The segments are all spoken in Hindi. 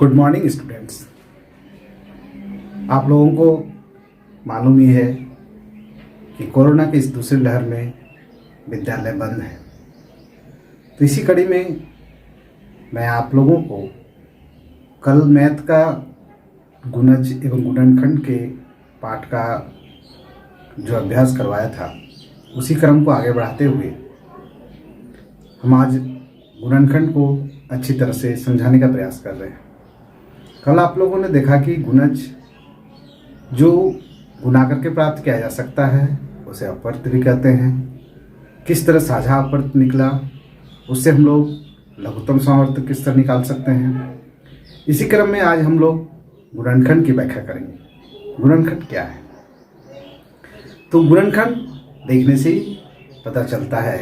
Good morning students. आप लोगों को मालूम ही है कि कोरोना की इस दूसरी लहर में विद्यालय बंद है। तो इसी कड़ी में मैं आप लोगों को कल मैथ का गुणज एवं गुणनखंड के पाठ का जो अभ्यास करवाया था उसी क्रम को आगे बढ़ाते हुए हम आज गुणनखंड को अच्छी तरह से समझाने का प्रयास कर रहे हैं। कल आप लोगों ने देखा कि गुणज जो गुणा करके प्राप्त किया जा सकता है उसे अपवर्त भी कहते हैं। किस तरह साझा अपवर्त निकला, उससे हम लोग लघुत्तम समावर्त किस तरह निकाल सकते हैं। इसी क्रम में आज हम लोग गुणनखंड की व्याख्या करेंगे। गुणनखंड क्या है? तो गुणनखंड देखने से ही पता चलता है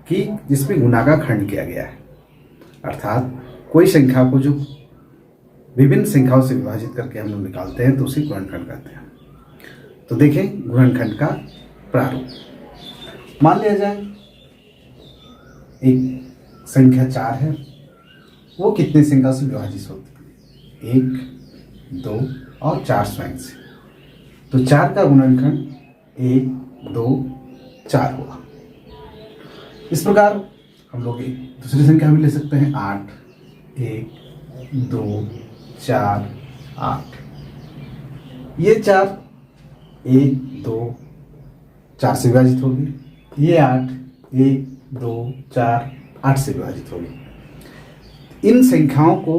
कि जिसमें गुणा का खंड किया गया है, अर्थात कोई संख्या को जो विभिन्न संख्याओं से विभाजित करके हम लोग निकालते हैं तो उसे गुणनखंड कहते हैं। तो देखें गुणनखंड का प्रारूप। मान लिया जाए एक संख्या 4 है, वो कितने संख्या से विभाजित होती है? 1, 2 और 4 स्वयं से। तो 4 का गुणनखंड 1, 2, 4 हुआ। इस प्रकार हम लोग एक दूसरी संख्या भी ले सकते हैं 8, 1, 2, 4, 8। ये 4 1, 2, 4 से विभाजित होगी। ये 8 1, 2, 4, 8 से विभाजित होगी। इन संख्याओं को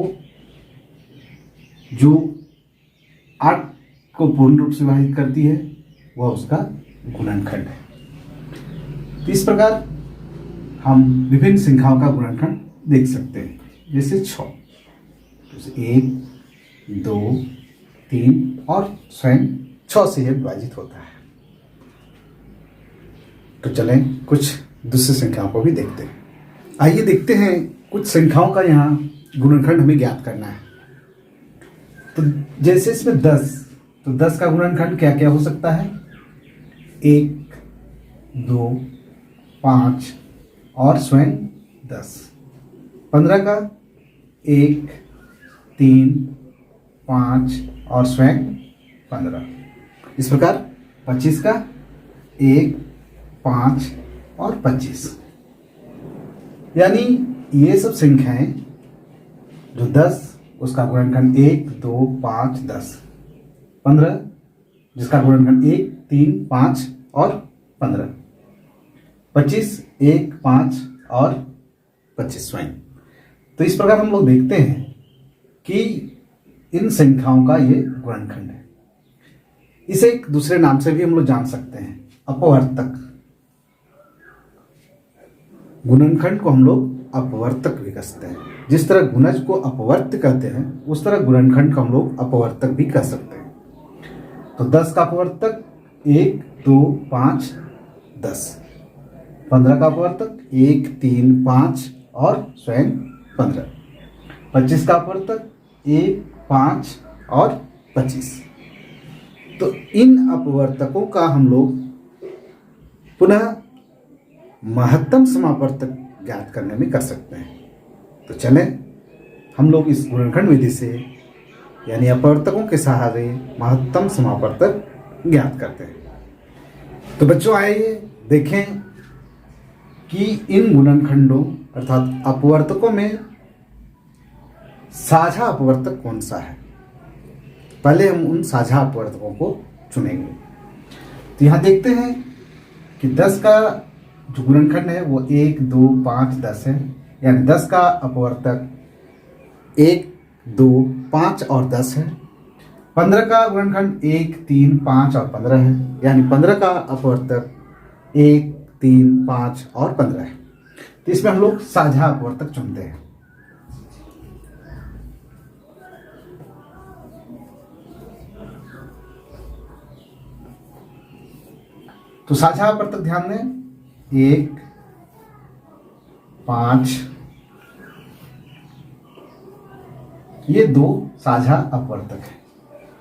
जो 8 को पूर्ण रूप से विभाजित करती है वह उसका गुणनखंड है। तो इस प्रकार हम विभिन्न संख्याओं का गुणनखंड देख सकते हैं, जैसे 6, 1, 2, 3 और स्वयं 6 से यह विभाजित होता है। तो चलें कुछ दूसरी संख्याओं को भी देखते हैं। आइए देखते हैं कुछ संख्याओं का यहाँ गुणनखंड हमें ज्ञात करना है। तो जैसे इसमें 10, तो 10 का गुणनखंड क्या क्या हो सकता है? 1, 2, 5 और स्वयं 10। 15 का 1, 3, 5 और स्वयं 15। इस प्रकार 25 का 1, 5 और 25। यानी ये सब संख्याएं जो 10 उसका गुणनखंड 1, 2, 5, 10। 15 जिसका गुणनखंड 1, 3, 5 और 15। 25 1, 5 और 25 स्वयं। तो इस प्रकार हम लोग देखते हैं कि इन संख्याओं का ये गुणनखंड है। इसे एक दूसरे नाम से भी हम लोग जान सकते हैं, अपवर्तक। गुणनखंड को हम लोग अपवर्तक भी कहते हैं। जिस तरह गुणज को अपवर्त कहते हैं उस तरह गुणनखंड को हम लोग अपवर्तक भी कह सकते हैं। तो 10 का अपवर्तक 1, 2, 5, 10। 15 का अपवर्तक 1, 3, 5 और स्वयं 15। 25 का अपवर्तक 1, 5 और 25। तो इन अपवर्तकों का हम लोग पुनः महत्तम समावर्तक ज्ञात करने में कर सकते हैं। तो चलें हम लोग इस गुणनखंड विधि से यानी अपवर्तकों के सहारे महत्तम समावर्तक ज्ञात करते हैं। तो बच्चों आइए देखें कि इन गुणनखंडों अर्थात अपवर्तकों में साझा अपवर्तक कौन सा है। पहले हम उन साझा अपवर्तकों को चुनेंगे। तो यहाँ देखते हैं कि 10 का जो गुणनखंड है वो 1, 2, 5, 10 है। यानी 10 का अपवर्तक 1, 2, 5 और 10 है। 15 का गुणनखंड 1, 3, 5 और 15 है। यानी 15 का अपवर्तक 1, 3, 5 और 15 है। तो इसमें हम लोग साझा अपवर्तक चुनते हैं। तो साझा अपवर्तक ध्यान दें, 1, 5 ये 2 साझा अपवर्तक है,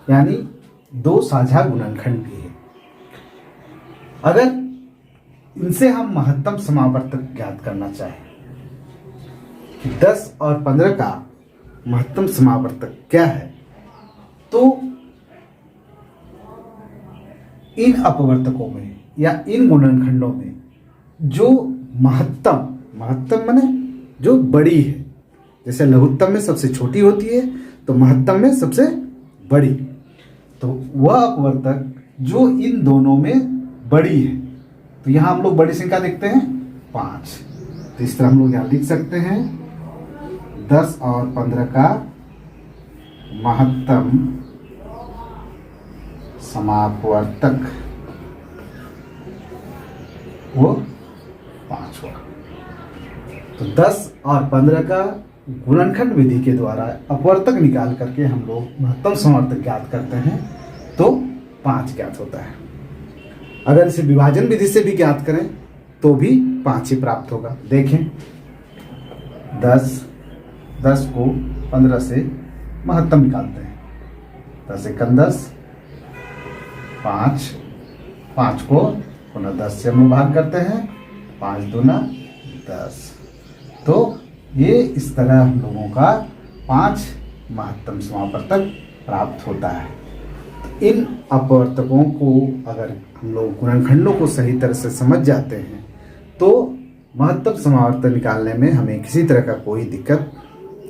यानी 2 साझा गुणनखंड भी है। अगर इनसे हम महत्तम समावर्तक ज्ञात करना चाहें, 10 और 15 का महत्तम समावर्तक क्या है, तो इन अपवर्तकों में या इन गुणनखंडों में जो महत्तम माने जो बड़ी है, जैसे लघुत्तम में सबसे छोटी होती है तो महत्तम में सबसे बड़ी, तो वह अपवर्तक जो इन दोनों में बड़ी है, तो यहाँ हम लोग बड़ी संख्या देखते हैं 5, तो इस तरह हम लोग यहाँ लिख सकते हैं 10 और 15 का महत्तम समापवर्तक वो 5 हुआ। तो 10 और 15 का गुणनखंड विधि के द्वारा अपवर्तक निकाल करके हम लोग महत्तम समावर्तक ज्ञात करते हैं तो 5 ज्ञात होता है। अगर इसे विभाजन विधि से भी ज्ञात करें तो भी 5 ही प्राप्त होगा। देखें 10 को 15 से महत्तम निकालते हैं, 10 एकम 10, 5 को पुनः 10 से हम भाग करते हैं, 5 दूना 10, तो ये इस तरह हम लोगों का 5 महत्तम समावर्तक प्राप्त होता है। इन अपवर्तकों को अगर हम लोग गुणनखंडों को सही तरह से समझ जाते हैं तो महत्तम समावर्तक निकालने में हमें किसी तरह का कोई दिक्कत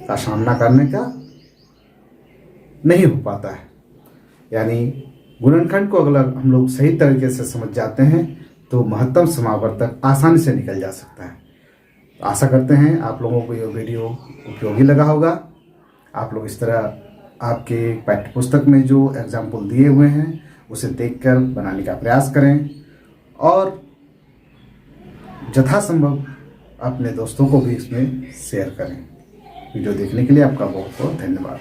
का सामना करने का नहीं हो पाता है। यानी गुणनखंड को अगर हम लोग सही तरीके से समझ जाते हैं तो महत्तम समावर्तक आसानी से निकल जा सकता है। आशा करते हैं आप लोगों को ये वीडियो उपयोगी लगा होगा। आप लोग इस तरह आपके पाठ्य पुस्तक में जो एग्जाम्पल दिए हुए हैं उसे देखकर बनाने का प्रयास करें और यथासंभव अपने दोस्तों को भी इसमें शेयर करें। वीडियो देखने के लिए आपका बहुत बहुत धन्यवाद।